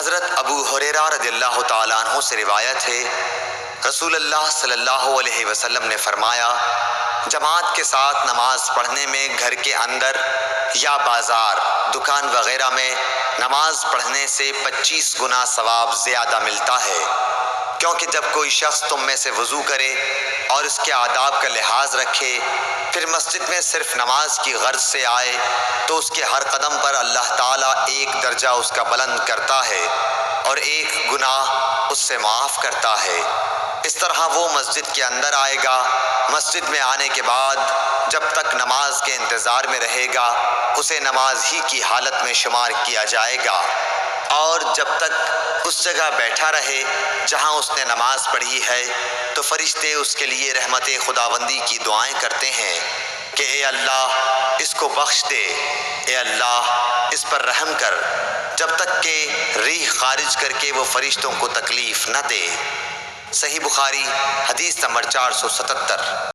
حضرت ابو ہریرہ رضی اللہ تعالیٰ عنہ سے روایت ہے، رسول اللہ صلی اللہ علیہ وسلم نے فرمایا، جماعت کے ساتھ نماز پڑھنے میں گھر کے اندر یا بازار، دکان وغیرہ میں نماز پڑھنے سے 25 گنا ثواب زیادہ ملتا ہے، کیونکہ جب کوئی شخص تم میں سے وضو کرے اور اس کے آداب کا لحاظ رکھے، پھر مسجد میں صرف نماز کی غرض سے آئے تو اس کے ہر قدم پر اللہ تعالیٰ ایک درجہ اس کا بلند کرتا ہے اور ایک گناہ اس سے معاف کرتا ہے۔ اس طرح وہ مسجد کے اندر آئے گا، مسجد میں آنے کے بعد جب تک نماز کے انتظار میں رہے گا اسے نماز ہی کی حالت میں شمار کیا جائے گا، اور جب تک اس جگہ بیٹھا رہے جہاں اس نے نماز پڑھی ہے تو فرشتے اس کے لیے رحمت خداوندی کی دعائیں کرتے ہیں کہ اے اللہ اس کو بخش دے، اے اللہ اس پر رحم کر، جب تک کہ ریح خارج کر کے وہ فرشتوں کو تکلیف نہ دے۔ صحیح بخاری حدیث نمبر 477۔